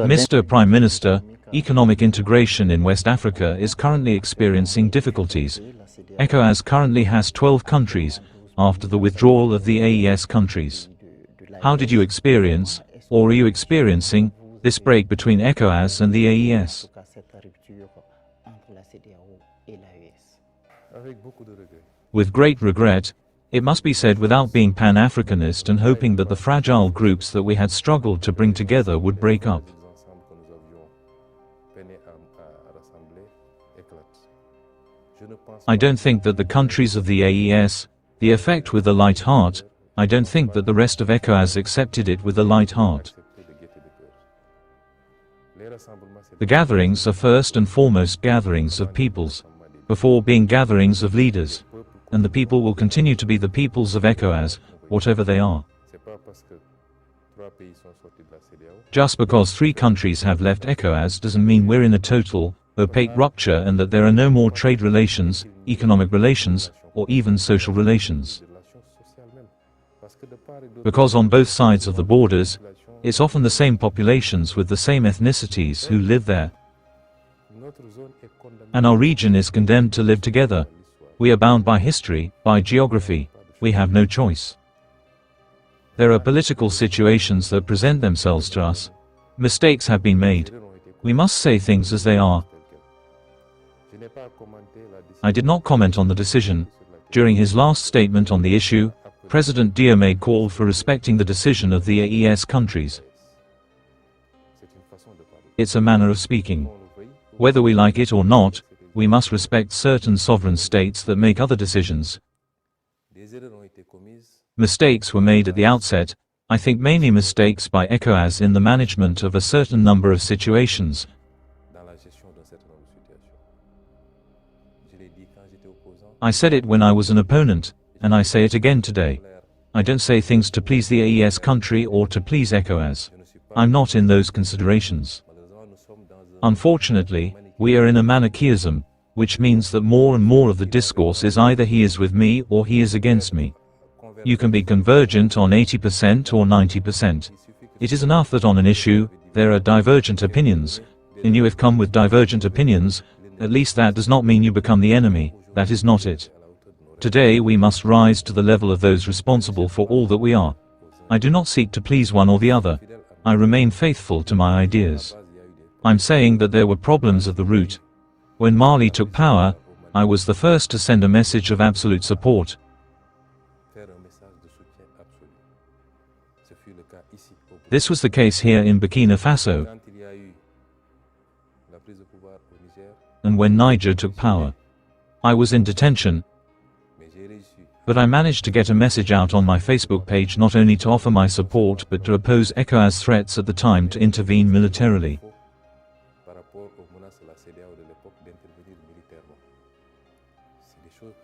Mr. Prime Minister, economic integration in West Africa is currently experiencing difficulties. ECOWAS currently has 12 countries, after the withdrawal of the AES countries. How did you experience, or are you experiencing, this break between ECOWAS and the AES? With great regret, it must be said without being Pan-Africanist and hoping that the fragile groups that we had struggled to bring together would break up. I don't think that the countries of the AES, the effect with a light heart, I don't think that the rest of ECOWAS accepted it with a light heart. The gatherings are first and foremost gatherings of peoples, before being gatherings of leaders, and the people will continue to be the peoples of ECOWAS, whatever they are. Just because 3 countries have left ECOWAS doesn't mean we're in a total, opaque rupture and that there are no more trade relations, economic relations, or even social relations. Because on both sides of the borders, it's often the same populations with the same ethnicities who live there. And our region is condemned to live together. We are bound by history, by geography. We have no choice. There are political situations that present themselves to us. Mistakes have been made. We must say things as they are. I did not comment on the decision. During his last statement on the issue, President Diomaye called for respecting the decision of the AES countries. It's a manner of speaking. Whether we like it or not, we must respect certain sovereign states that make other decisions. Mistakes were made at the outset, I think mainly mistakes by ECOWAS in the management of a certain number of situations. I said it when I was an opponent, and I say it again today. I don't say things to please the AES country or to please ECOWAS. I'm not in those considerations. Unfortunately, we are in a manichaeism, which means that more and more of the discourse is either he is with me or he is against me. You can be convergent on 80% or 90%. It is enough that on an issue, there are divergent opinions, and you have come with divergent opinions, at least that does not mean you become the enemy, that is not it. Today we must rise to the level of those responsible for all that we are. I do not seek to please one or the other. I remain faithful to my ideas. I'm saying that there were problems at the root. When Mali took power, I was the first to send a message of absolute support. This was the case here in Burkina Faso, and when Niger took power. I was in detention, but I managed to get a message out on my Facebook page not only to offer my support but to oppose ECOWAS threats at the time to intervene militarily.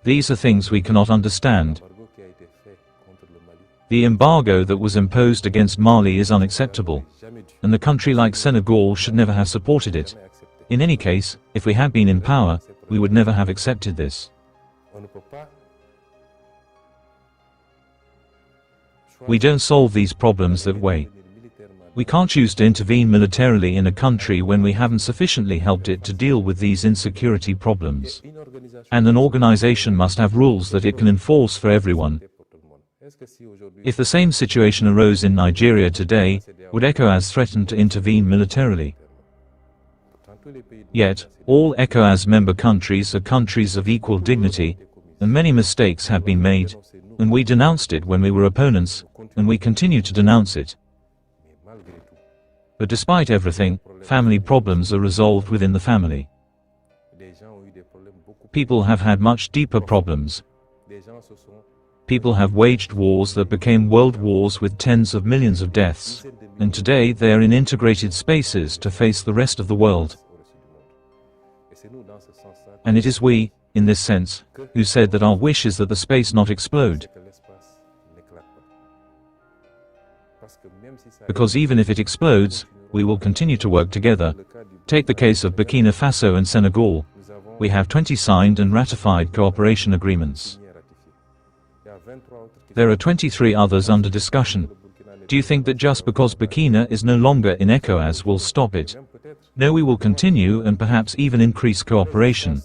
These are things we cannot understand. The embargo that was imposed against Mali is unacceptable, and a country like Senegal should never have supported it. In any case, if we had been in power, we would never have accepted this. We don't solve these problems that way. We can't choose to intervene militarily in a country when we haven't sufficiently helped it to deal with these insecurity problems. And an organization must have rules that it can enforce for everyone. If the same situation arose in Nigeria today, would ECOWAS threaten to intervene militarily? Yet, all ECOWAS member countries are countries of equal dignity, and many mistakes have been made, and we denounced it when we were opponents, and we continue to denounce it. But despite everything, family problems are resolved within the family. People have had much deeper problems. People have waged wars that became world wars with tens of millions of deaths, and today they are in integrated spaces to face the rest of the world. And it is we, in this sense, who said that our wish is that the space not explode. Because even if it explodes, we will continue to work together. Take the case of Burkina Faso and Senegal. We have 20 signed and ratified cooperation agreements. There are 23 others under discussion. Do you think that just because Burkina is no longer in ECOWAS will stop it? No, we will continue and perhaps even increase cooperation.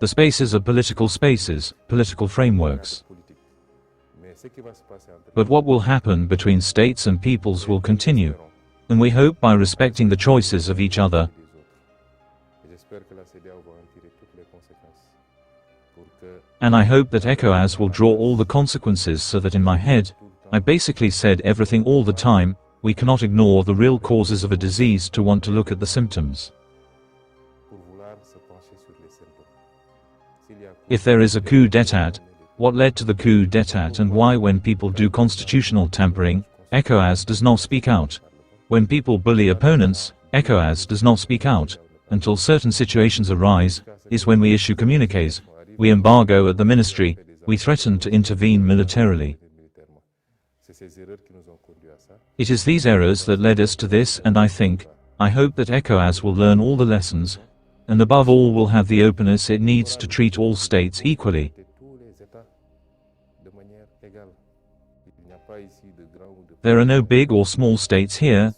The spaces are political spaces, political frameworks. But what will happen between states and peoples will continue. And we hope by respecting the choices of each other. And I hope that ECOWAS will draw all the consequences so that in my head, I basically said everything all the time. We cannot ignore the real causes of a disease to want to look at the symptoms. If there is a coup d'état, what led to the coup d'état and why when people do constitutional tampering, ECOWAS does not speak out. When people bully opponents, ECOWAS does not speak out. Until certain situations arise, is when we issue communiques, we embargo at the ministry, we threaten to intervene militarily. It is these errors that led us to this, and I hope that ECOWAS will learn all the lessons, and above all will have the openness it needs to treat all states equally. There are no big or small states here,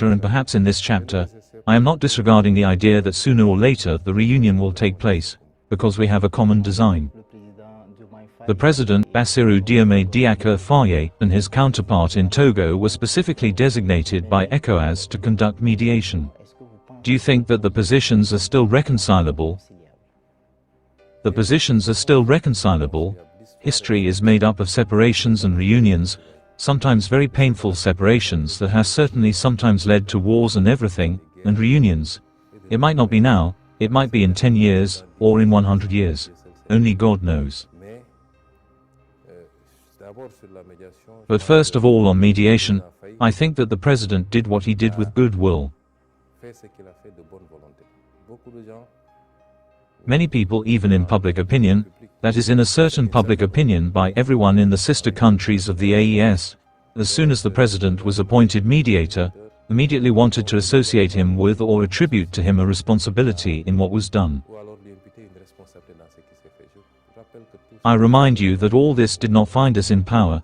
and perhaps in this chapter, I am not disregarding the idea that sooner or later the reunion will take place, because we have a common design. The President, Bassirou Diomaye Diakhar Faye, and his counterpart in Togo were specifically designated by ECOWAS to conduct mediation. Do you think that the positions are still reconcilable? The positions are still reconcilable. History is made up of separations and reunions, sometimes very painful separations that has certainly sometimes led to wars and everything, and reunions. It might not be now, it might be in 10 years, or in 100 years. Only God knows. But first of all on mediation, I think that the President did what he did with goodwill. Many people, even in public opinion, that is in a certain public opinion by everyone in the sister countries of the AES, as soon as the President was appointed mediator, immediately wanted to associate him with or attribute to him a responsibility in what was done. I remind you that all this did not find us in power.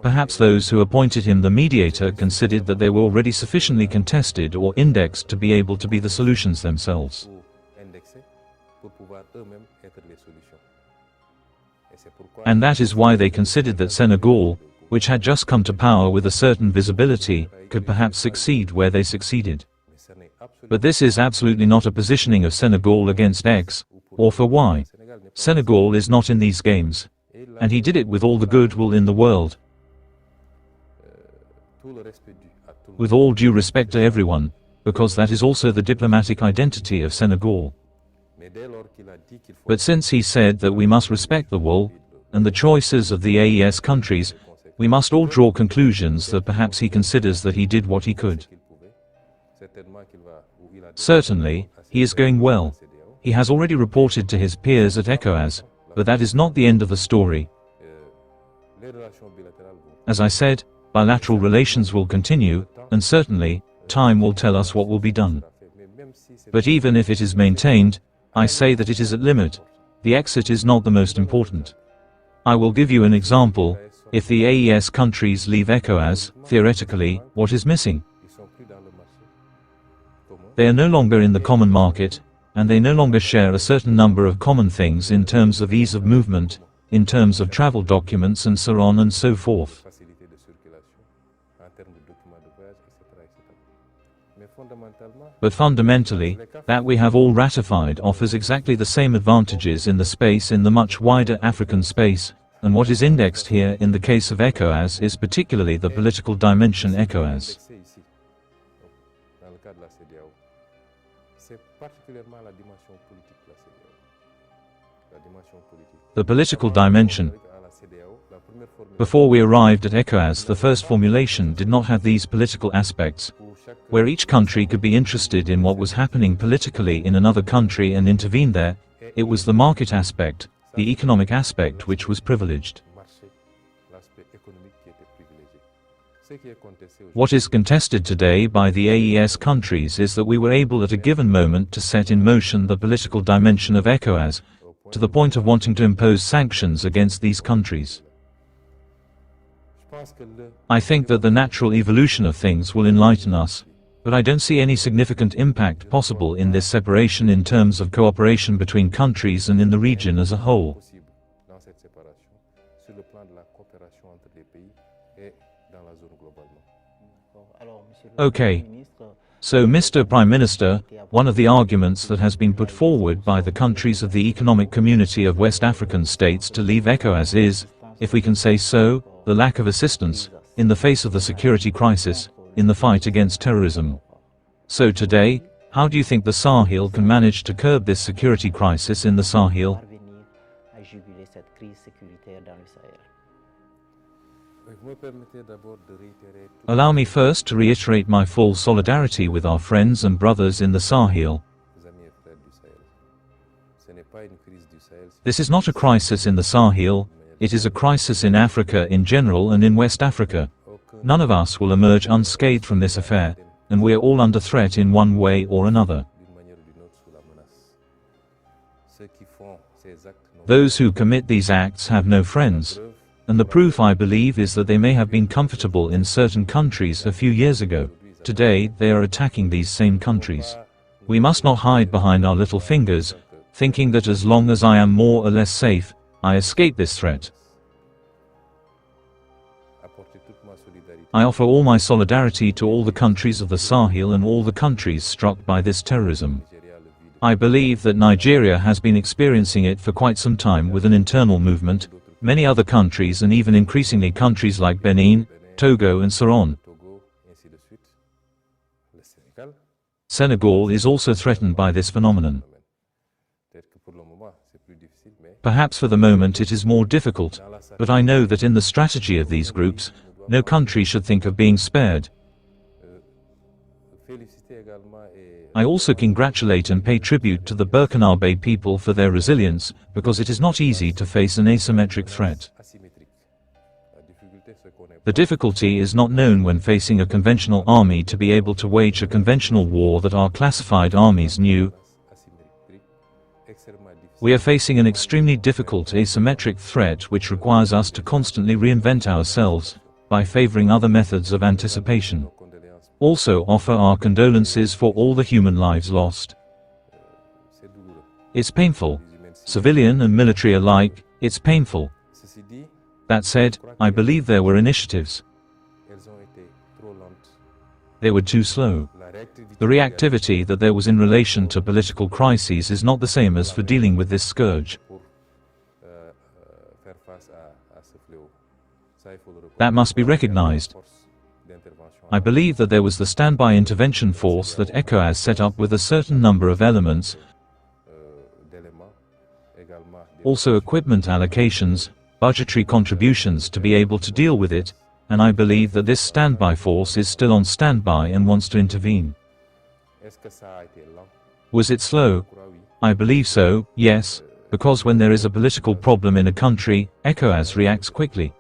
Perhaps those who appointed him the mediator considered that they were already sufficiently contested or indexed to be able to be the solutions themselves. And that is why they considered that Senegal, which had just come to power with a certain visibility, could perhaps succeed where they succeeded. But this is absolutely not a positioning of Senegal against X, or for Y. Senegal is not in these games. And he did it with all the goodwill in the world. With all due respect to everyone, because that is also the diplomatic identity of Senegal. But since he said that we must respect the will, and the choices of the AES countries, we must all draw conclusions that perhaps he considers that he did what he could. Certainly, he is going well. He has already reported to his peers at ECOWAS, but that is not the end of the story. As I said, bilateral relations will continue, and certainly, time will tell us what will be done. But even if it is maintained, I say that it is at limit. The exit is not the most important. I will give you an example. If the AES countries leave ECOWAS, theoretically, what is missing? They are no longer in the common market, and they no longer share a certain number of common things in terms of ease of movement, in terms of travel documents and so on and so forth. But fundamentally, that we have all ratified offers exactly the same advantages in the space in the much wider African space, and what is indexed here in the case of ECOWAS is particularly the political dimension ECOWAS. The political dimension. Before we arrived at ECOWAS, the first formulation did not have these political aspects, where each country could be interested in what was happening politically in another country and intervene there. It was the market aspect, the economic aspect which was privileged. What is contested today by the AES countries is that we were able at a given moment to set in motion the political dimension of ECOWAS, to the point of wanting to impose sanctions against these countries. I think that the natural evolution of things will enlighten us, but I don't see any significant impact possible in this separation in terms of cooperation between countries and in the region as a whole. Okay. So, Mr. Prime Minister, one of the arguments that has been put forward by the countries of the Economic Community of West African States to leave ECOWAS is, if we can say so, the lack of assistance, in the face of the security crisis, in the fight against terrorism. So today, how do you think the Sahel can manage to curb this security crisis in the Sahel? Allow me first to reiterate my full solidarity with our friends and brothers in the Sahel. This is not a crisis in the Sahel, it is a crisis in Africa in general and in West Africa. None of us will emerge unscathed from this affair, and we are all under threat in one way or another. Those who commit these acts have no friends. And the proof, I believe, is that they may have been comfortable in certain countries a few years ago. Today, they are attacking these same countries. We must not hide behind our little fingers, thinking that as long as I am more or less safe, I escape this threat. I offer all my solidarity to all the countries of the Sahel and all the countries struck by this terrorism. I believe that Nigeria has been experiencing it for quite some time with an internal movement. Many other countries and even increasingly countries like Benin, Togo and so on. Senegal is also threatened by this phenomenon. Perhaps for the moment it is more difficult, but I know that in the strategy of these groups, no country should think of being spared. I also congratulate and pay tribute to the Burkina Faso people for their resilience, because it is not easy to face an asymmetric threat. The difficulty is not known when facing a conventional army to be able to wage a conventional war that our classified armies knew. We are facing an extremely difficult asymmetric threat which requires us to constantly reinvent ourselves, by favoring other methods of anticipation. Also offer our condolences for all the human lives lost. It's painful. Civilian and military alike, it's painful. That said, I believe there were initiatives. They were too slow. The reactivity that there was in relation to political crises is not the same as for dealing with this scourge. That must be recognized. I believe that there was the standby intervention force that ECOWAS set up with a certain number of elements, also equipment allocations, budgetary contributions to be able to deal with it, and I believe that this standby force is still on standby and wants to intervene. Was it slow? I believe so, yes, because when there is a political problem in a country, ECOWAS reacts quickly.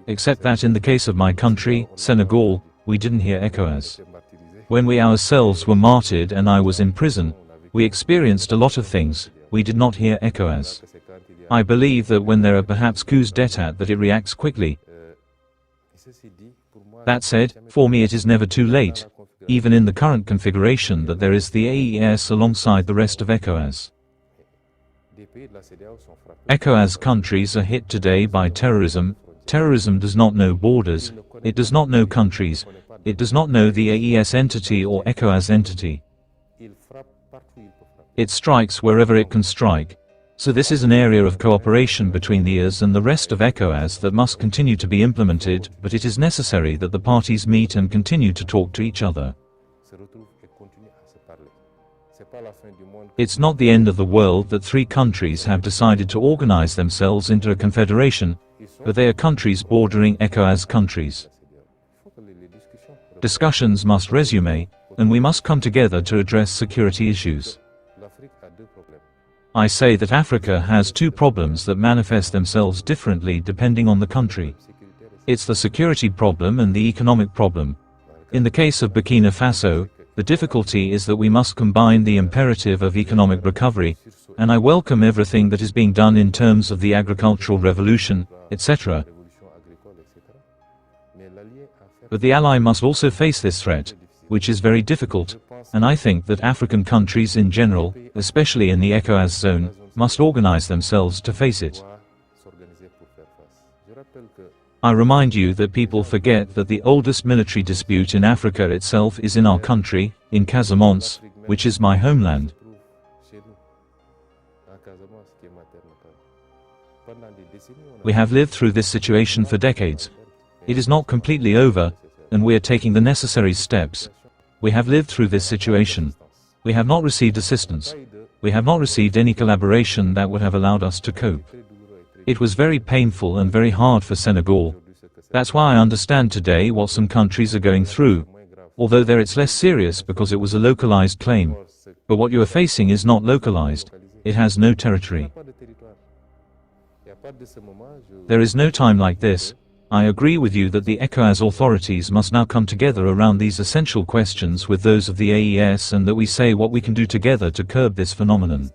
Except that in the case of my country, Senegal, we didn't hear ECOWAS. When we ourselves were martyred and I was in prison, we experienced a lot of things, we did not hear ECOWAS. I believe that when there are perhaps coups d'état that it reacts quickly. That said, for me it is never too late, even in the current configuration that there is the AES alongside the rest of ECOWAS. ECOWAS countries are hit today by terrorism. Terrorism does not know borders, it does not know countries, it does not know the AES entity or ECOWAS entity. It strikes wherever it can strike. So this is an area of cooperation between the AES and the rest of ECOWAS that must continue to be implemented, but it is necessary that the parties meet and continue to talk to each other. It's not the end of the world that 3 countries have decided to organize themselves into a confederation, but they are countries bordering ECOWAS countries. Discussions must resume, and we must come together to address security issues. I say that Africa has 2 problems that manifest themselves differently depending on the country. It's the security problem and the economic problem. In the case of Burkina Faso, the difficulty is that we must combine the imperative of economic recovery, and I welcome everything that is being done in terms of the agricultural revolution, etc. But the ally must also face this threat, which is very difficult, and I think that African countries in general, especially in the ECOWAS zone, must organize themselves to face it. I remind you that people forget that the oldest military dispute in Africa itself is in our country, in Casamance, which is my homeland. We have lived through this situation for decades. It is not completely over, and we are taking the necessary steps. We have lived through this situation. We have not received assistance. We have not received any collaboration that would have allowed us to cope. It was very painful and very hard for Senegal. That's why I understand today what some countries are going through, although there it's less serious because it was a localized claim. But what you are facing is not localized. It has no territory. There is no time like this. I agree with you that the ECOWAS authorities must now come together around these essential questions with those of the AES, and that we say what we can do together to curb this phenomenon.